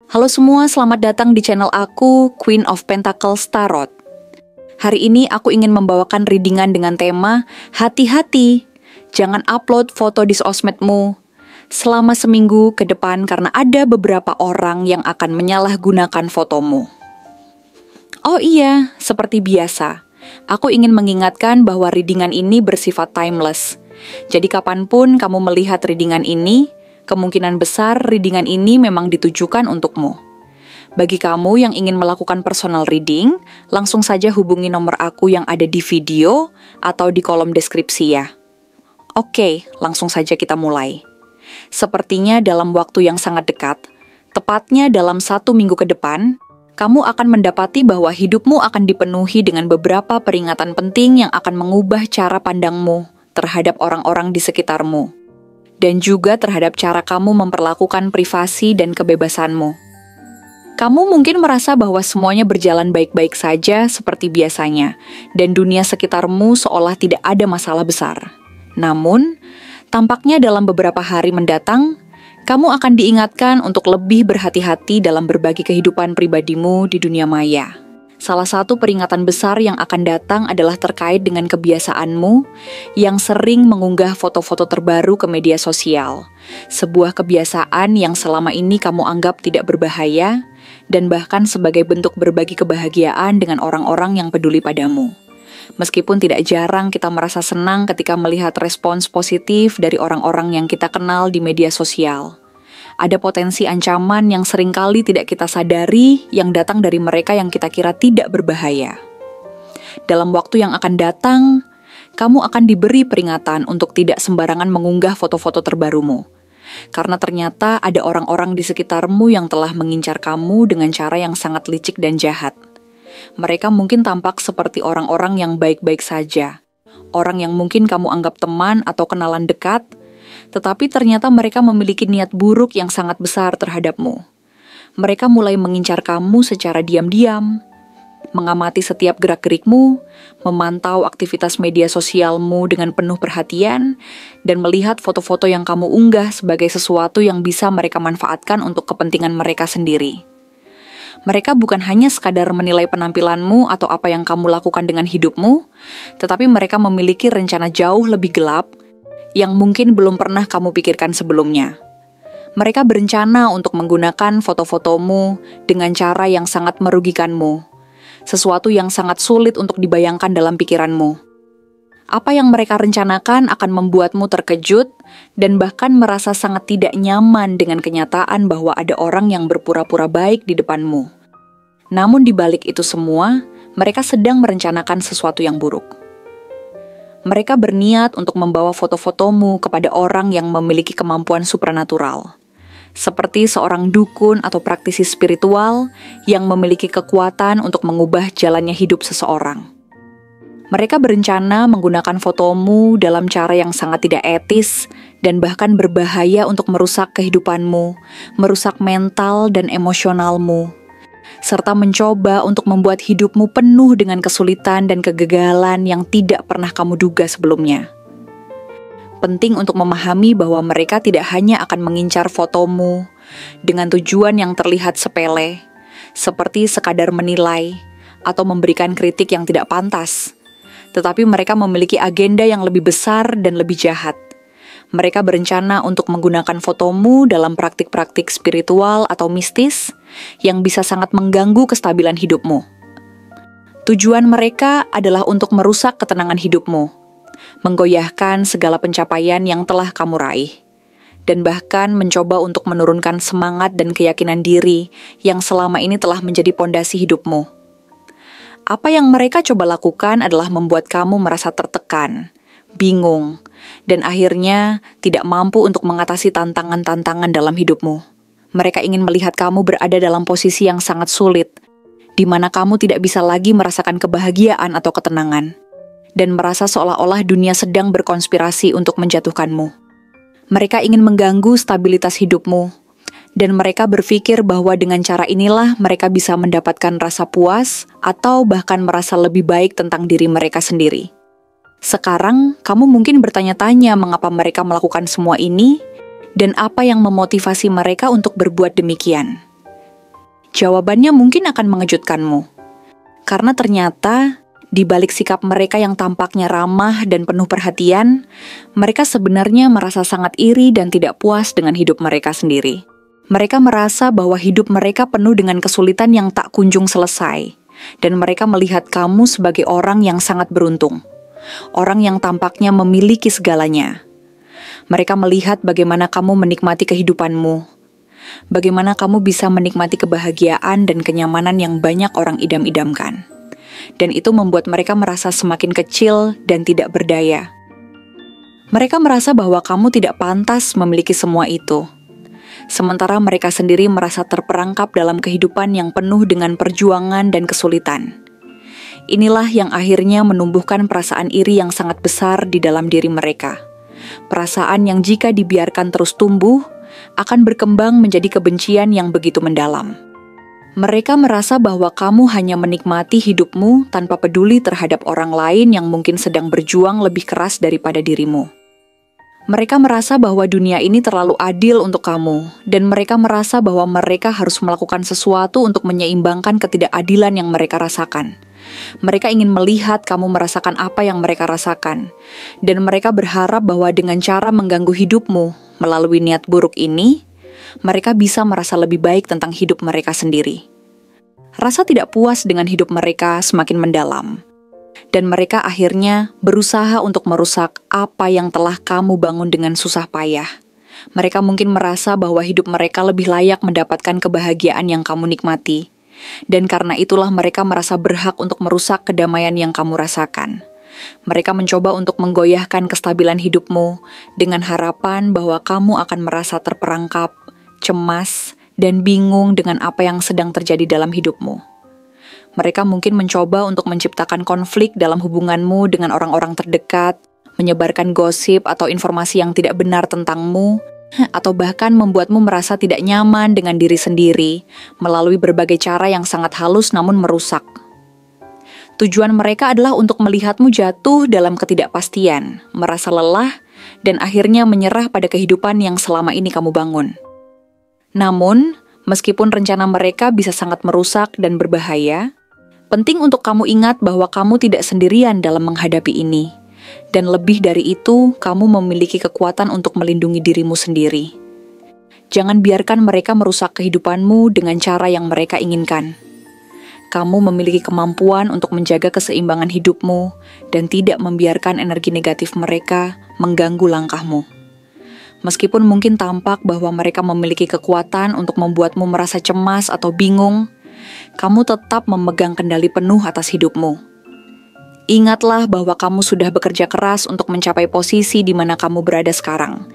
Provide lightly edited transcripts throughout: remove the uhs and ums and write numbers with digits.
Halo semua, selamat datang di channel aku, Queen of Pentacles Tarot. Hari ini aku ingin membawakan readingan dengan tema hati-hati, jangan upload foto di sosmedmu selama seminggu ke depan karena ada beberapa orang yang akan menyalahgunakan fotomu. Oh iya, seperti biasa, aku ingin mengingatkan bahwa readingan ini bersifat timeless. Jadi kapanpun kamu melihat readingan ini, kemungkinan besar readingan ini memang ditujukan untukmu. Bagi kamu yang ingin melakukan personal reading, langsung saja hubungi nomor aku yang ada di video atau di kolom deskripsi ya. Oke, langsung saja kita mulai. Sepertinya dalam waktu yang sangat dekat, tepatnya dalam 1 minggu ke depan, kamu akan mendapati bahwa hidupmu akan dipenuhi dengan beberapa peringatan penting yang akan mengubah cara pandangmu terhadap orang-orang di sekitarmu, dan juga terhadap cara kamu memperlakukan privasi dan kebebasanmu. Kamu mungkin merasa bahwa semuanya berjalan baik-baik saja seperti biasanya, dan dunia sekitarmu seolah tidak ada masalah besar. Namun, tampaknya dalam beberapa hari mendatang, kamu akan diingatkan untuk lebih berhati-hati dalam berbagi kehidupan pribadimu di dunia maya. Salah satu peringatan besar yang akan datang adalah terkait dengan kebiasaanmu yang sering mengunggah foto-foto terbaru ke media sosial. Sebuah kebiasaan yang selama ini kamu anggap tidak berbahaya dan bahkan sebagai bentuk berbagi kebahagiaan dengan orang-orang yang peduli padamu. Meskipun tidak jarang kita merasa senang ketika melihat respons positif dari orang-orang yang kita kenal di media sosial. Ada potensi ancaman yang seringkali tidak kita sadari yang datang dari mereka yang kita kira tidak berbahaya. Dalam waktu yang akan datang, kamu akan diberi peringatan untuk tidak sembarangan mengunggah foto-foto terbarumu. Karena ternyata ada orang-orang di sekitarmu yang telah mengincar kamu dengan cara yang sangat licik dan jahat. Mereka mungkin tampak seperti orang-orang yang baik-baik saja. Orang yang mungkin kamu anggap teman atau kenalan dekat, tetapi ternyata mereka memiliki niat buruk yang sangat besar terhadapmu. Mereka mulai mengincar kamu secara diam-diam, mengamati setiap gerak-gerikmu, memantau aktivitas media sosialmu dengan penuh perhatian, dan melihat foto-foto yang kamu unggah sebagai sesuatu yang bisa mereka manfaatkan untuk kepentingan mereka sendiri. Mereka bukan hanya sekadar menilai penampilanmu atau apa yang kamu lakukan dengan hidupmu, tetapi mereka memiliki rencana jauh lebih gelap yang mungkin belum pernah kamu pikirkan sebelumnya. Mereka berencana untuk menggunakan foto-fotomu dengan cara yang sangat merugikanmu, sesuatu yang sangat sulit untuk dibayangkan dalam pikiranmu. Apa yang mereka rencanakan akan membuatmu terkejut dan bahkan merasa sangat tidak nyaman dengan kenyataan bahwa ada orang yang berpura-pura baik di depanmu. Namun di balik itu semua, mereka sedang merencanakan sesuatu yang buruk. Mereka berniat untuk membawa foto-fotomu kepada orang yang memiliki kemampuan supranatural, seperti seorang dukun atau praktisi spiritual yang memiliki kekuatan untuk mengubah jalannya hidup seseorang. Mereka berencana menggunakan fotomu dalam cara yang sangat tidak etis dan bahkan berbahaya untuk merusak kehidupanmu, merusak mental dan emosionalmu, serta mencoba untuk membuat hidupmu penuh dengan kesulitan dan kegagalan yang tidak pernah kamu duga sebelumnya. Penting untuk memahami bahwa mereka tidak hanya akan mengincar fotomu dengan tujuan yang terlihat sepele, seperti sekadar menilai atau memberikan kritik yang tidak pantas, tetapi mereka memiliki agenda yang lebih besar dan lebih jahat. Mereka berencana untuk menggunakan fotomu dalam praktik-praktik spiritual atau mistis yang bisa sangat mengganggu kestabilan hidupmu. Tujuan mereka adalah untuk merusak ketenangan hidupmu, menggoyahkan segala pencapaian yang telah kamu raih, dan bahkan mencoba untuk menurunkan semangat dan keyakinan diri yang selama ini telah menjadi pondasi hidupmu. Apa yang mereka coba lakukan adalah membuat kamu merasa tertekan, bingung, dan akhirnya tidak mampu untuk mengatasi tantangan-tantangan dalam hidupmu. Mereka ingin melihat kamu berada dalam posisi yang sangat sulit, di mana kamu tidak bisa lagi merasakan kebahagiaan atau ketenangan, dan merasa seolah-olah dunia sedang berkonspirasi untuk menjatuhkanmu. Mereka ingin mengganggu stabilitas hidupmu, dan mereka berpikir bahwa dengan cara inilah mereka bisa mendapatkan rasa puas atau bahkan merasa lebih baik tentang diri mereka sendiri. Sekarang, kamu mungkin bertanya-tanya mengapa mereka melakukan semua ini, dan apa yang memotivasi mereka untuk berbuat demikian. Jawabannya mungkin akan mengejutkanmu. Karena ternyata di balik sikap mereka yang tampaknya ramah dan penuh perhatian, mereka sebenarnya merasa sangat iri dan tidak puas dengan hidup mereka sendiri. Mereka merasa bahwa hidup mereka penuh dengan kesulitan yang tak kunjung selesai, dan mereka melihat kamu sebagai orang yang sangat beruntung, orang yang tampaknya memiliki segalanya. Mereka melihat bagaimana kamu menikmati kehidupanmu, bagaimana kamu bisa menikmati kebahagiaan dan kenyamanan yang banyak orang idam-idamkan. Dan itu membuat mereka merasa semakin kecil dan tidak berdaya. Mereka merasa bahwa kamu tidak pantas memiliki semua itu. Sementara mereka sendiri merasa terperangkap dalam kehidupan yang penuh dengan perjuangan dan kesulitan. Inilah yang akhirnya menumbuhkan perasaan iri yang sangat besar di dalam diri mereka. Perasaan yang jika dibiarkan terus tumbuh, akan berkembang menjadi kebencian yang begitu mendalam. Mereka merasa bahwa kamu hanya menikmati hidupmu tanpa peduli terhadap orang lain yang mungkin sedang berjuang lebih keras daripada dirimu. Mereka merasa bahwa dunia ini terlalu adil untuk kamu, dan mereka merasa bahwa mereka harus melakukan sesuatu untuk menyeimbangkan ketidakadilan yang mereka rasakan. Mereka ingin melihat kamu merasakan apa yang mereka rasakan, dan mereka berharap bahwa dengan cara mengganggu hidupmu melalui niat buruk ini, mereka bisa merasa lebih baik tentang hidup mereka sendiri. Rasa tidak puas dengan hidup mereka semakin mendalam, dan mereka akhirnya berusaha untuk merusak apa yang telah kamu bangun dengan susah payah. Mereka mungkin merasa bahwa hidup mereka lebih layak mendapatkan kebahagiaan yang kamu nikmati, dan karena itulah mereka merasa berhak untuk merusak kedamaian yang kamu rasakan. Mereka mencoba untuk menggoyahkan kestabilan hidupmu dengan harapan bahwa kamu akan merasa terperangkap, cemas, dan bingung dengan apa yang sedang terjadi dalam hidupmu. Mereka mungkin mencoba untuk menciptakan konflik dalam hubunganmu dengan orang-orang terdekat, menyebarkan gosip atau informasi yang tidak benar tentangmu, atau bahkan membuatmu merasa tidak nyaman dengan diri sendiri melalui berbagai cara yang sangat halus namun merusak. Tujuan mereka adalah untuk melihatmu jatuh dalam ketidakpastian, merasa lelah, dan akhirnya menyerah pada kehidupan yang selama ini kamu bangun. Namun, meskipun rencana mereka bisa sangat merusak dan berbahaya, penting untuk kamu ingat bahwa kamu tidak sendirian dalam menghadapi ini. Dan lebih dari itu, kamu memiliki kekuatan untuk melindungi dirimu sendiri. Jangan biarkan mereka merusak kehidupanmu dengan cara yang mereka inginkan. Kamu memiliki kemampuan untuk menjaga keseimbangan hidupmu dan tidak membiarkan energi negatif mereka mengganggu langkahmu. Meskipun mungkin tampak bahwa mereka memiliki kekuatan untuk membuatmu merasa cemas atau bingung, kamu tetap memegang kendali penuh atas hidupmu. Ingatlah bahwa kamu sudah bekerja keras untuk mencapai posisi di mana kamu berada sekarang.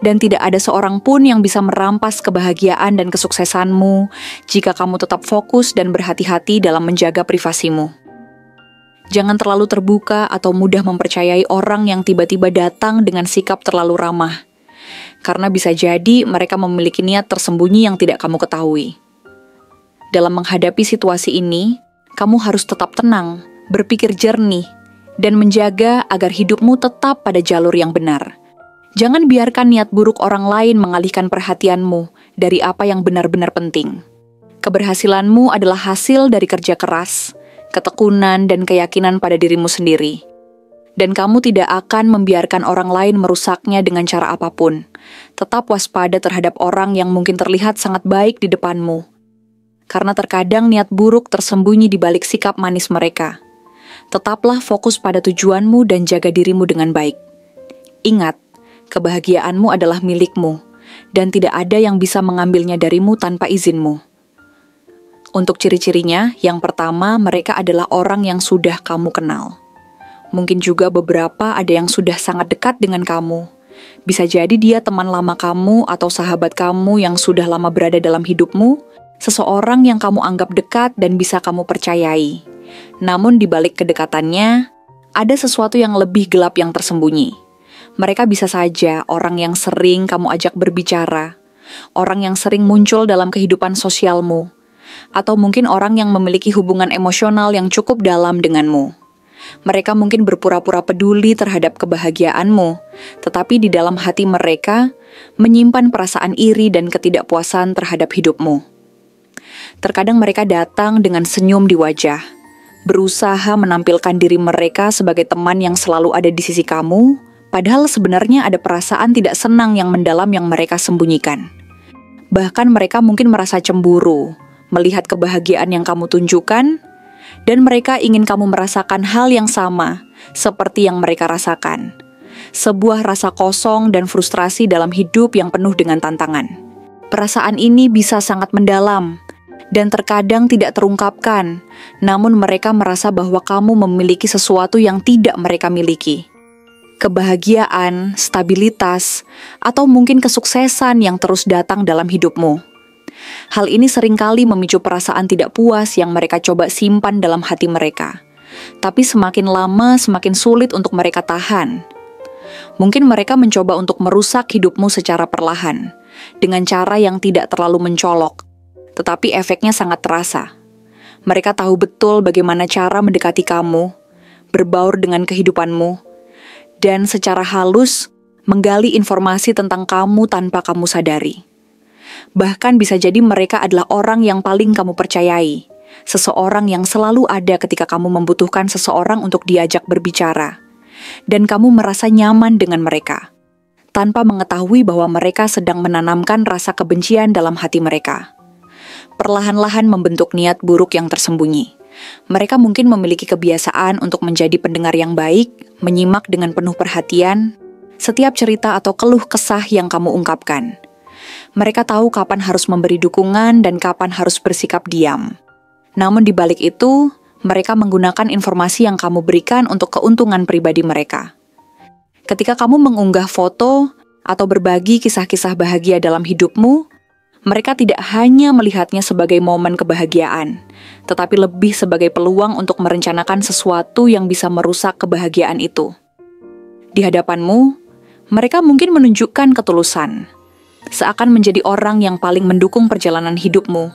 Dan tidak ada seorang pun yang bisa merampas kebahagiaan dan kesuksesanmu jika kamu tetap fokus dan berhati-hati dalam menjaga privasimu. Jangan terlalu terbuka atau mudah mempercayai orang yang tiba-tiba datang dengan sikap terlalu ramah. Karena bisa jadi mereka memiliki niat tersembunyi yang tidak kamu ketahui. Dalam menghadapi situasi ini, kamu harus tetap tenang, berpikir jernih, dan menjaga agar hidupmu tetap pada jalur yang benar. Jangan biarkan niat buruk orang lain mengalihkan perhatianmu dari apa yang benar-benar penting. Keberhasilanmu adalah hasil dari kerja keras, ketekunan, dan keyakinan pada dirimu sendiri. Dan kamu tidak akan membiarkan orang lain merusaknya dengan cara apapun. Tetap waspada terhadap orang yang mungkin terlihat sangat baik di depanmu. Karena terkadang niat buruk tersembunyi di balik sikap manis mereka. Tetaplah fokus pada tujuanmu dan jaga dirimu dengan baik. Ingat, kebahagiaanmu adalah milikmu, dan tidak ada yang bisa mengambilnya darimu tanpa izinmu. Untuk ciri-cirinya, yang pertama, mereka adalah orang yang sudah kamu kenal. Mungkin juga beberapa ada yang sudah sangat dekat dengan kamu. Bisa jadi dia teman lama kamu atau sahabat kamu yang sudah lama berada dalam hidupmu, seseorang yang kamu anggap dekat dan bisa kamu percayai. Namun di balik kedekatannya, ada sesuatu yang lebih gelap yang tersembunyi. Mereka bisa saja orang yang sering kamu ajak berbicara, orang yang sering muncul dalam kehidupan sosialmu, atau mungkin orang yang memiliki hubungan emosional yang cukup dalam denganmu. Mereka mungkin berpura-pura peduli terhadap kebahagiaanmu, tetapi di dalam hati mereka menyimpan perasaan iri dan ketidakpuasan terhadap hidupmu. Terkadang mereka datang dengan senyum di wajah, berusaha menampilkan diri mereka sebagai teman yang selalu ada di sisi kamu, padahal sebenarnya ada perasaan tidak senang yang mendalam yang mereka sembunyikan. Bahkan mereka mungkin merasa cemburu melihat kebahagiaan yang kamu tunjukkan, dan mereka ingin kamu merasakan hal yang sama seperti yang mereka rasakan. Sebuah rasa kosong dan frustrasi dalam hidup yang penuh dengan tantangan. Perasaan ini bisa sangat mendalam dan terkadang tidak terungkapkan, namun mereka merasa bahwa kamu memiliki sesuatu yang tidak mereka miliki. Kebahagiaan, stabilitas, atau mungkin kesuksesan yang terus datang dalam hidupmu. Hal ini seringkali memicu perasaan tidak puas yang mereka coba simpan dalam hati mereka. Tapi semakin lama semakin sulit untuk mereka tahan. Mungkin mereka mencoba untuk merusak hidupmu secara perlahan, dengan cara yang tidak terlalu mencolok, tetapi efeknya sangat terasa. Mereka tahu betul bagaimana cara mendekati kamu, berbaur dengan kehidupanmu, dan secara halus menggali informasi tentang kamu tanpa kamu sadari. Bahkan bisa jadi mereka adalah orang yang paling kamu percayai, seseorang yang selalu ada ketika kamu membutuhkan seseorang untuk diajak berbicara, dan kamu merasa nyaman dengan mereka, tanpa mengetahui bahwa mereka sedang menanamkan rasa kebencian dalam hati mereka. Perlahan-lahan membentuk niat buruk yang tersembunyi. Mereka mungkin memiliki kebiasaan untuk menjadi pendengar yang baik, menyimak dengan penuh perhatian setiap cerita atau keluh kesah yang kamu ungkapkan. Mereka tahu kapan harus memberi dukungan dan kapan harus bersikap diam. Namun di balik itu, mereka menggunakan informasi yang kamu berikan untuk keuntungan pribadi mereka. Ketika kamu mengunggah foto atau berbagi kisah-kisah bahagia dalam hidupmu, mereka tidak hanya melihatnya sebagai momen kebahagiaan, tetapi lebih sebagai peluang untuk merencanakan sesuatu yang bisa merusak kebahagiaan itu. Di hadapanmu, mereka mungkin menunjukkan ketulusan, seakan menjadi orang yang paling mendukung perjalanan hidupmu.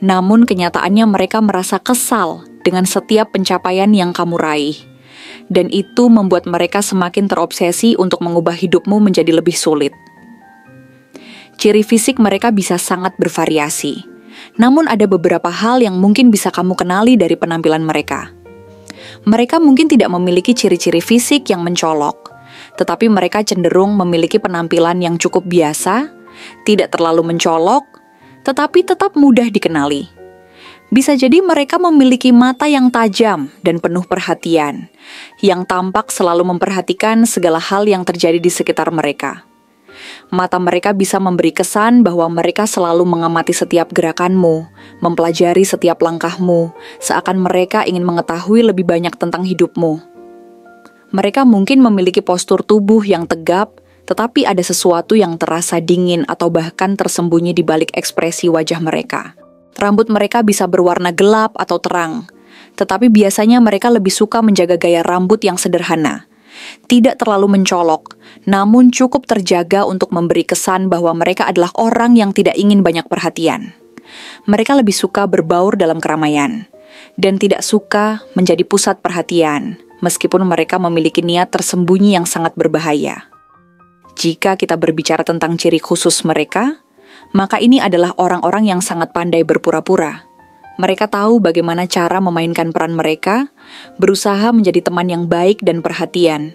Namun kenyataannya mereka merasa kesal dengan setiap pencapaian yang kamu raih, dan itu membuat mereka semakin terobsesi untuk mengubah hidupmu menjadi lebih sulit. Ciri fisik mereka bisa sangat bervariasi, namun ada beberapa hal yang mungkin bisa kamu kenali dari penampilan mereka. Mereka mungkin tidak memiliki ciri-ciri fisik yang mencolok, tetapi mereka cenderung memiliki penampilan yang cukup biasa, tidak terlalu mencolok, tetapi tetap mudah dikenali. Bisa jadi mereka memiliki mata yang tajam dan penuh perhatian, yang tampak selalu memperhatikan segala hal yang terjadi di sekitar mereka. Mata mereka bisa memberi kesan bahwa mereka selalu mengamati setiap gerakanmu, mempelajari setiap langkahmu, seakan mereka ingin mengetahui lebih banyak tentang hidupmu. Mereka mungkin memiliki postur tubuh yang tegap, tetapi ada sesuatu yang terasa dingin atau bahkan tersembunyi di balik ekspresi wajah mereka. Rambut mereka bisa berwarna gelap atau terang, tetapi biasanya mereka lebih suka menjaga gaya rambut yang sederhana. Tidak terlalu mencolok, namun cukup terjaga untuk memberi kesan bahwa mereka adalah orang yang tidak ingin banyak perhatian. Mereka lebih suka berbaur dalam keramaian, dan tidak suka menjadi pusat perhatian, meskipun mereka memiliki niat tersembunyi yang sangat berbahaya. Jika kita berbicara tentang ciri khusus mereka, maka ini adalah orang-orang yang sangat pandai berpura-pura. Mereka tahu bagaimana cara memainkan peran mereka, berusaha menjadi teman yang baik dan perhatian,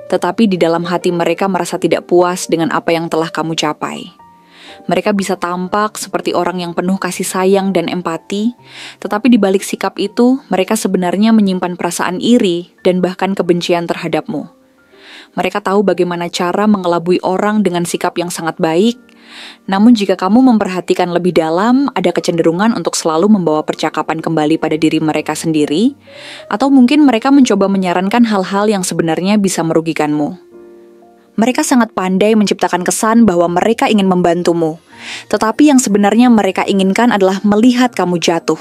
tetapi di dalam hati mereka merasa tidak puas dengan apa yang telah kamu capai. Mereka bisa tampak seperti orang yang penuh kasih sayang dan empati, tetapi di balik sikap itu, mereka sebenarnya menyimpan perasaan iri dan bahkan kebencian terhadapmu. Mereka tahu bagaimana cara mengelabui orang dengan sikap yang sangat baik, namun jika kamu memperhatikan lebih dalam, ada kecenderungan untuk selalu membawa percakapan kembali pada diri mereka sendiri, atau mungkin mereka mencoba menyarankan hal-hal yang sebenarnya bisa merugikanmu. Mereka sangat pandai menciptakan kesan bahwa mereka ingin membantumu, tetapi yang sebenarnya mereka inginkan adalah melihat kamu jatuh.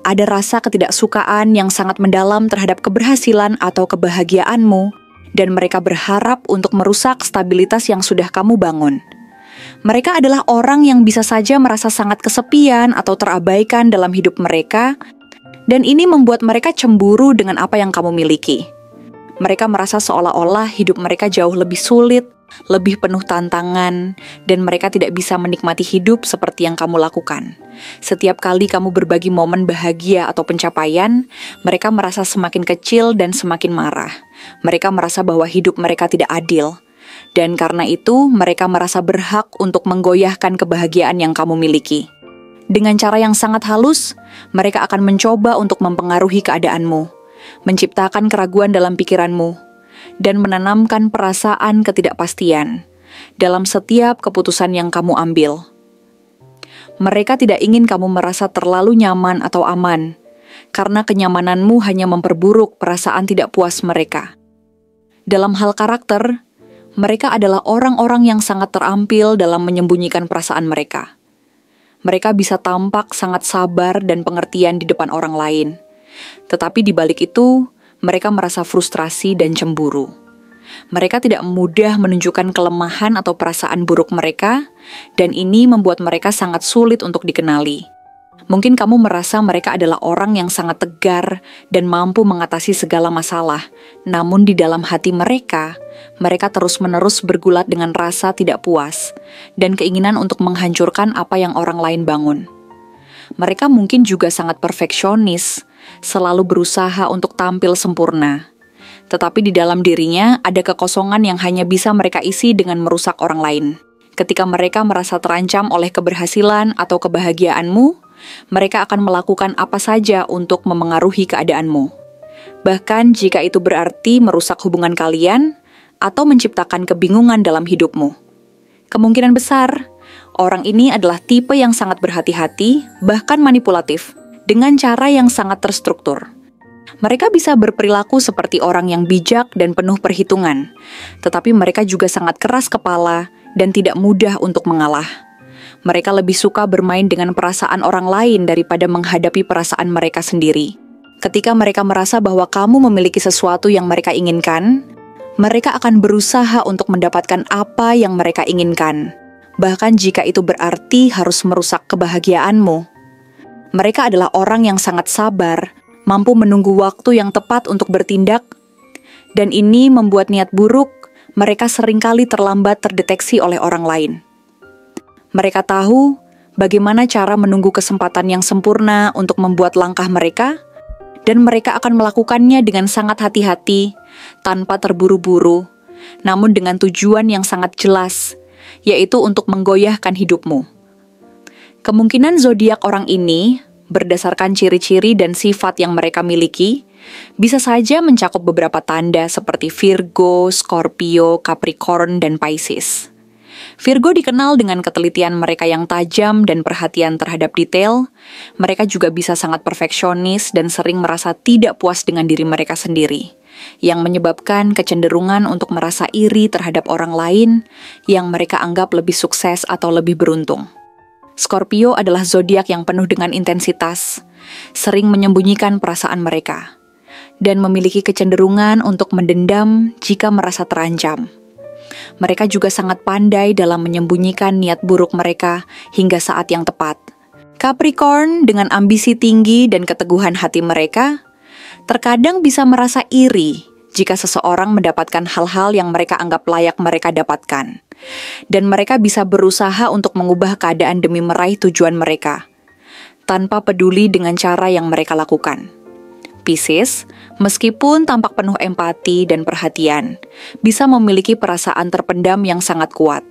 Ada rasa ketidaksukaan yang sangat mendalam terhadap keberhasilan atau kebahagiaanmu, dan mereka berharap untuk merusak stabilitas yang sudah kamu bangun. Mereka adalah orang yang bisa saja merasa sangat kesepian atau terabaikan dalam hidup mereka, dan ini membuat mereka cemburu dengan apa yang kamu miliki. Mereka merasa seolah-olah hidup mereka jauh lebih sulit, lebih penuh tantangan, dan mereka tidak bisa menikmati hidup seperti yang kamu lakukan. Setiap kali kamu berbagi momen bahagia atau pencapaian, mereka merasa semakin kecil dan semakin marah. Mereka merasa bahwa hidup mereka tidak adil. Dan karena itu, mereka merasa berhak untuk menggoyahkan kebahagiaan yang kamu miliki. Dengan cara yang sangat halus, mereka akan mencoba untuk mempengaruhi keadaanmu, menciptakan keraguan dalam pikiranmu, dan menanamkan perasaan ketidakpastian dalam setiap keputusan yang kamu ambil. Mereka tidak ingin kamu merasa terlalu nyaman atau aman, karena kenyamananmu hanya memperburuk perasaan tidak puas mereka. Dalam hal karakter, mereka adalah orang-orang yang sangat terampil dalam menyembunyikan perasaan mereka. Mereka bisa tampak sangat sabar dan pengertian di depan orang lain. Tetapi di balik itu, mereka merasa frustrasi dan cemburu. Mereka tidak mudah menunjukkan kelemahan atau perasaan buruk mereka, dan ini membuat mereka sangat sulit untuk dikenali. Mungkin kamu merasa mereka adalah orang yang sangat tegar dan mampu mengatasi segala masalah, namun di dalam hati mereka terus-menerus bergulat dengan rasa tidak puas dan keinginan untuk menghancurkan apa yang orang lain bangun. Mereka mungkin juga sangat perfeksionis, selalu berusaha untuk tampil sempurna. Tetapi di dalam dirinya ada kekosongan yang hanya bisa mereka isi dengan merusak orang lain. Ketika mereka merasa terancam oleh keberhasilan atau kebahagiaanmu, mereka akan melakukan apa saja untuk memengaruhi keadaanmu. Bahkan jika itu berarti merusak hubungan kalian atau menciptakan kebingungan dalam hidupmu. Kemungkinan besar, orang ini adalah tipe yang sangat berhati-hati, bahkan manipulatif, dengan cara yang sangat terstruktur. Mereka bisa berperilaku seperti orang yang bijak dan penuh perhitungan, tetapi mereka juga sangat keras kepala dan tidak mudah untuk mengalah. Mereka lebih suka bermain dengan perasaan orang lain daripada menghadapi perasaan mereka sendiri. Ketika mereka merasa bahwa kamu memiliki sesuatu yang mereka inginkan, mereka akan berusaha untuk mendapatkan apa yang mereka inginkan, bahkan jika itu berarti harus merusak kebahagiaanmu. Mereka adalah orang yang sangat sabar, mampu menunggu waktu yang tepat untuk bertindak, dan ini membuat niat buruk mereka seringkali terlambat terdeteksi oleh orang lain. Mereka tahu bagaimana cara menunggu kesempatan yang sempurna untuk membuat langkah mereka, dan mereka akan melakukannya dengan sangat hati-hati, tanpa terburu-buru, namun dengan tujuan yang sangat jelas, yaitu untuk menggoyahkan hidupmu. Kemungkinan zodiak orang ini, berdasarkan ciri-ciri dan sifat yang mereka miliki, bisa saja mencakup beberapa tanda seperti Virgo, Scorpio, Capricorn, dan Pisces. Virgo dikenal dengan ketelitian mereka yang tajam dan perhatian terhadap detail. Mereka juga bisa sangat perfeksionis dan sering merasa tidak puas dengan diri mereka sendiri, yang menyebabkan kecenderungan untuk merasa iri terhadap orang lain yang mereka anggap lebih sukses atau lebih beruntung. Scorpio adalah zodiak yang penuh dengan intensitas, sering menyembunyikan perasaan mereka, dan memiliki kecenderungan untuk mendendam jika merasa terancam. Mereka juga sangat pandai dalam menyembunyikan niat buruk mereka hingga saat yang tepat. Capricorn dengan ambisi tinggi dan keteguhan hati mereka, terkadang bisa merasa iri jika seseorang mendapatkan hal-hal yang mereka anggap layak mereka dapatkan. Dan mereka bisa berusaha untuk mengubah keadaan demi meraih tujuan mereka, tanpa peduli dengan cara yang mereka lakukan. Pisces, meskipun tampak penuh empati dan perhatian, bisa memiliki perasaan terpendam yang sangat kuat.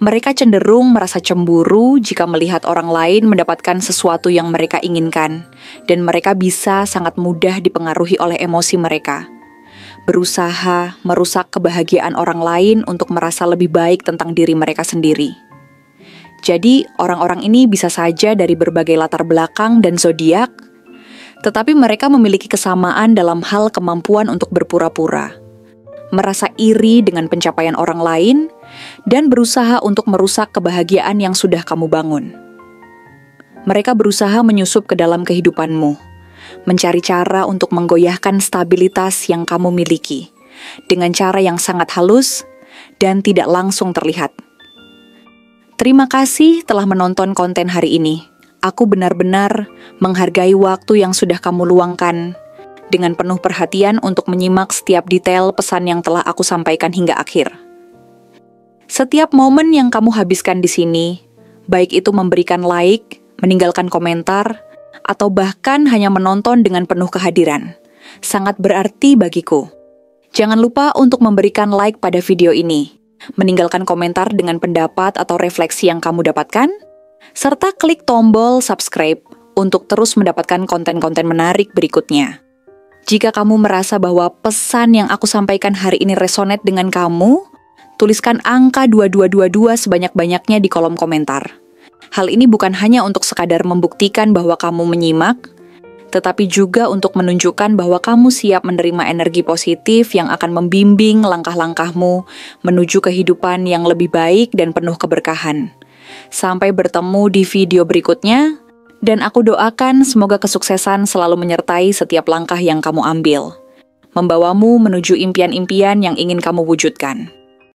Mereka cenderung merasa cemburu jika melihat orang lain mendapatkan sesuatu yang mereka inginkan, dan mereka bisa sangat mudah dipengaruhi oleh emosi mereka. Berusaha merusak kebahagiaan orang lain untuk merasa lebih baik tentang diri mereka sendiri. Jadi, orang-orang ini bisa saja dari berbagai latar belakang dan zodiak, tetapi mereka memiliki kesamaan dalam hal kemampuan untuk berpura-pura, merasa iri dengan pencapaian orang lain, dan berusaha untuk merusak kebahagiaan yang sudah kamu bangun. Mereka berusaha menyusup ke dalam kehidupanmu, mencari cara untuk menggoyahkan stabilitas yang kamu miliki, dengan cara yang sangat halus dan tidak langsung terlihat. Terima kasih telah menonton konten hari ini. Aku benar-benar menghargai waktu yang sudah kamu luangkan, dengan penuh perhatian untuk menyimak setiap detail pesan yang telah aku sampaikan hingga akhir. Setiap momen yang kamu habiskan di sini, baik itu memberikan like, meninggalkan komentar, atau bahkan hanya menonton dengan penuh kehadiran, sangat berarti bagiku. Jangan lupa untuk memberikan like pada video ini, meninggalkan komentar dengan pendapat atau refleksi yang kamu dapatkan, serta klik tombol subscribe untuk terus mendapatkan konten-konten menarik berikutnya. Jika kamu merasa bahwa pesan yang aku sampaikan hari ini resonate dengan kamu, tuliskan angka 2222 sebanyak-banyaknya di kolom komentar. Hal ini bukan hanya untuk sekadar membuktikan bahwa kamu menyimak, tetapi juga untuk menunjukkan bahwa kamu siap menerima energi positif yang akan membimbing langkah-langkahmu menuju kehidupan yang lebih baik dan penuh keberkahan. Sampai bertemu di video berikutnya, dan aku doakan semoga kesuksesan selalu menyertai setiap langkah yang kamu ambil, membawamu menuju impian-impian yang ingin kamu wujudkan.